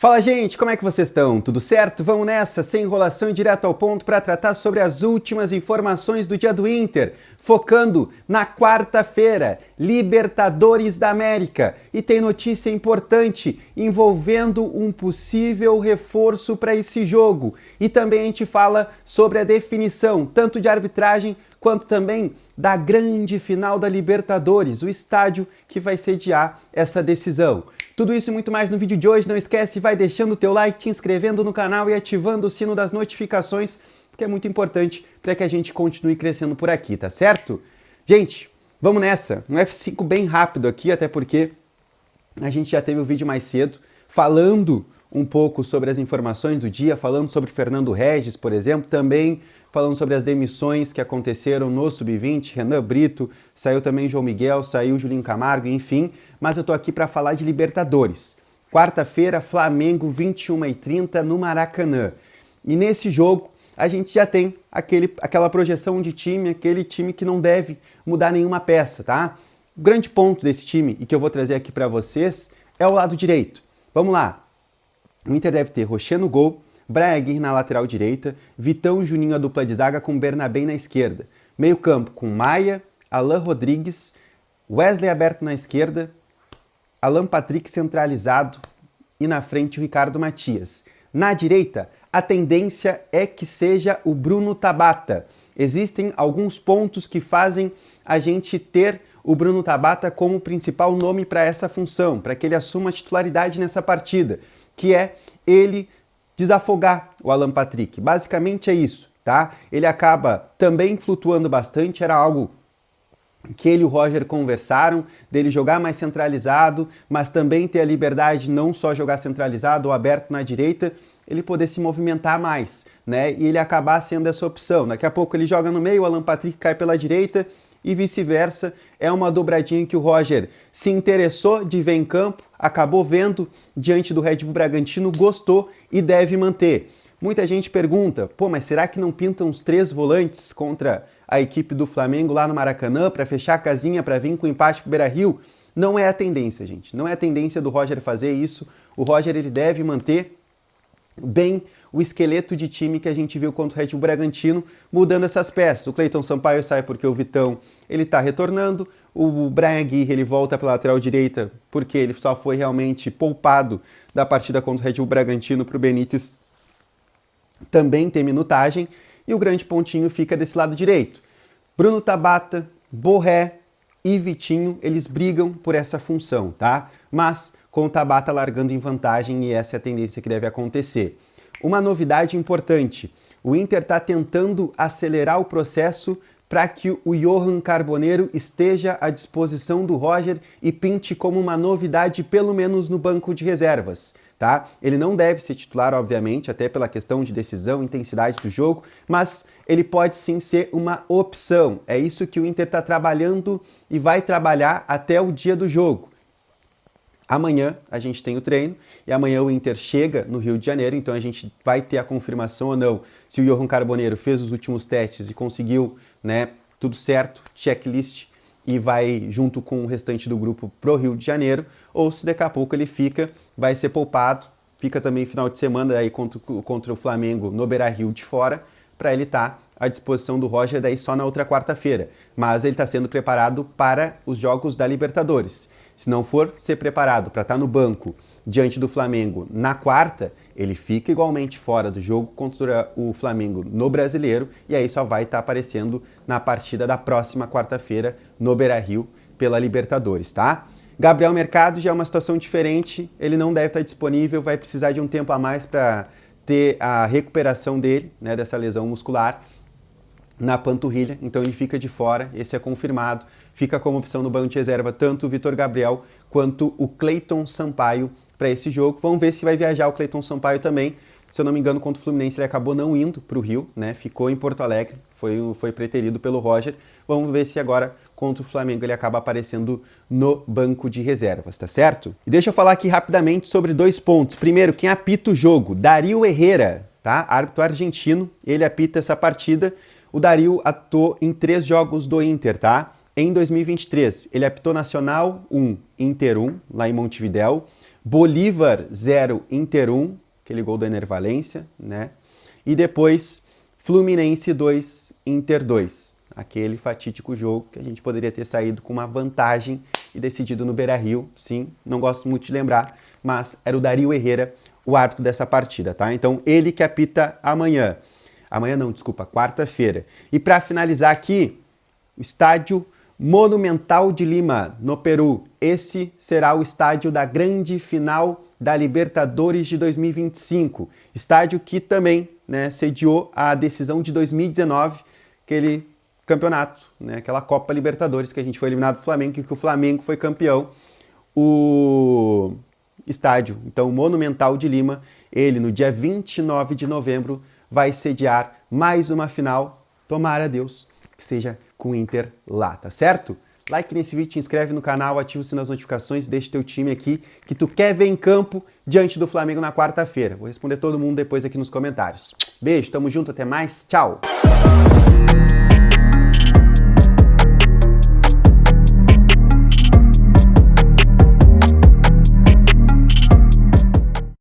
Fala, gente, como é que vocês estão? Tudo certo? Vamos nessa, sem enrolação e direto ao ponto para tratar sobre as últimas informações do dia do Inter, focando na quarta-feira, Libertadores da América. E tem notícia importante envolvendo um possível reforço para esse jogo. E também a gente fala sobre a definição, tanto de arbitragem quanto também da grande final da Libertadores, o estádio que vai sediar essa decisão. Tudo isso e muito mais no vídeo de hoje. Não esquece, vai deixando o teu like, te inscrevendo no canal e ativando o sino das notificações, porque é muito importante para que a gente continue crescendo por aqui, tá certo? Gente, vamos nessa. Um F5 bem rápido aqui, até porque a gente já teve o vídeo mais cedo falando um pouco sobre as informações do dia, falando sobre Fernando Regis, por exemplo, também falando sobre as demissões que aconteceram no Sub-20, Renan Brito, saiu também João Miguel, saiu Julinho Camargo, enfim, mas eu tô aqui para falar de Libertadores. Quarta-feira, Flamengo, 21h30 no Maracanã. E nesse jogo, a gente já tem aquela projeção de time, aquele time que não deve mudar nenhuma peça, tá? O grande ponto desse time, e que eu vou trazer aqui para vocês, é o lado direito. Vamos lá. O Inter deve ter Rocher no gol, Brian Aguirre na lateral direita, Vitão e Juninho a dupla de zaga com Bernabé na esquerda. Meio campo com Maia, Alan Rodrigues, Wesley aberto na esquerda, Alan Patrick centralizado e na frente o Ricardo Matias. Na direita, a tendência é que seja o Bruno Tabata. Existem alguns pontos que fazem a gente ter o Bruno Tabata como principal nome para essa função, para que ele assuma a titularidade nessa partida, que é ele desafogar o Alan Patrick. Basicamente é isso, tá? Ele acaba também flutuando bastante, era algo que ele e o Roger conversaram, dele jogar mais centralizado, mas também ter a liberdade de não só jogar centralizado ou aberto na direita, ele poder se movimentar mais, né? E ele acabar sendo essa opção. Daqui a pouco ele joga no meio, o Alan Patrick cai pela direita e vice-versa. É uma dobradinha que o Roger se interessou de ver em campo, acabou vendo diante do Red Bull Bragantino, gostou e deve manter. Muita gente pergunta, pô, mas será que não pintam os 3 volantes contra a equipe do Flamengo lá no Maracanã para fechar a casinha, para vir com empate pro Beira-Rio? Não é a tendência, gente. Não é a tendência do Roger fazer isso. O Roger ele deve manter bem o esqueleto de time que a gente viu contra o Red Bull Bragantino, mudando essas peças. O Cleiton Sampaio sai porque o Vitão ele tá retornando, o Brian Aguirre ele volta pela lateral direita porque ele só foi realmente poupado da partida contra o Red Bull Bragantino para o Benítez também ter minutagem, e o grande pontinho fica desse lado direito. Bruno Tabata, Borré e Vitinho, eles brigam por essa função, tá? Mas com o Tabata largando em vantagem, e essa é a tendência que deve acontecer. Uma novidade importante, o Inter está tentando acelerar o processo para que o Johan Carboneiro esteja à disposição do Roger e pinte como uma novidade, pelo menos no banco de reservas, tá? Ele não deve ser titular, obviamente, até pela questão de decisão, intensidade do jogo, mas ele pode sim ser uma opção. É isso que o Inter está trabalhando e vai trabalhar até o dia do jogo. Amanhã a gente tem o treino e amanhã o Inter chega no Rio de Janeiro, então a gente vai ter a confirmação ou não se o Johan Carboneiro fez os últimos testes e conseguiu, né, tudo certo, checklist, e vai junto com o restante do grupo pro Rio de Janeiro, ou se daqui a pouco ele vai ser poupado, fica também final de semana aí contra o Flamengo no Beira-Rio de fora, para ele estar à disposição do Roger daí só na outra quarta-feira. Mas ele está sendo preparado para os jogos da Libertadores. Se não for ser preparado para estar no banco diante do Flamengo na quarta, ele fica igualmente fora do jogo contra o Flamengo no Brasileiro, e aí só vai estar aparecendo na partida da próxima quarta-feira no Beira-Rio pela Libertadores, tá? Gabriel Mercado já é uma situação diferente, ele não deve estar disponível, vai precisar de um tempo a mais para ter a recuperação dele, né, dessa lesão muscular na panturrilha, então ele fica de fora, esse é confirmado, fica como opção no banco de reserva tanto o Vitor Gabriel quanto o Cleiton Sampaio para esse jogo. Vamos ver se vai viajar o Cleiton Sampaio também. Se eu não me engano, contra o Fluminense ele acabou não indo para o Rio, né? Ficou em Porto Alegre, foi preterido pelo Roger. Vamos ver se agora contra o Flamengo ele acaba aparecendo no banco de reservas, tá certo? E deixa eu falar aqui rapidamente sobre 2 pontos. Primeiro, quem apita o jogo? Dario Herrera, tá? Árbitro argentino, ele apita essa partida. O Dario atuou em 3 jogos do Inter, tá? Em 2023, ele apitou Nacional 1, Inter 1, lá em Montevidéu, Bolívar 0, Inter 1, aquele gol do Ener Valencia, né? E depois Fluminense 2, Inter 2, aquele fatídico jogo que a gente poderia ter saído com uma vantagem e decidido no Beira-Rio. Sim, não gosto muito de lembrar, mas era o Dario Herrera o árbitro dessa partida, tá? Então ele que apita amanhã. Amanhã não, desculpa, quarta-feira. E para finalizar aqui, o estádio Monumental de Lima, no Peru. Esse será o estádio da grande final da Libertadores de 2025. Estádio que também, né, sediou a decisão de 2019, aquele campeonato, né, aquela Copa Libertadores que a gente foi eliminado do Flamengo e que o Flamengo foi campeão. O estádio, então, Monumental de Lima, ele no dia 29 de novembro vai sediar mais uma final. Tomara a Deus que seja com o Inter lá, tá certo? Like nesse vídeo, te inscreve no canal, ativa o sininho das notificações, deixa teu time aqui que tu quer ver em campo diante do Flamengo na quarta-feira. Vou responder todo mundo depois aqui nos comentários. Beijo, tamo junto, até mais, tchau!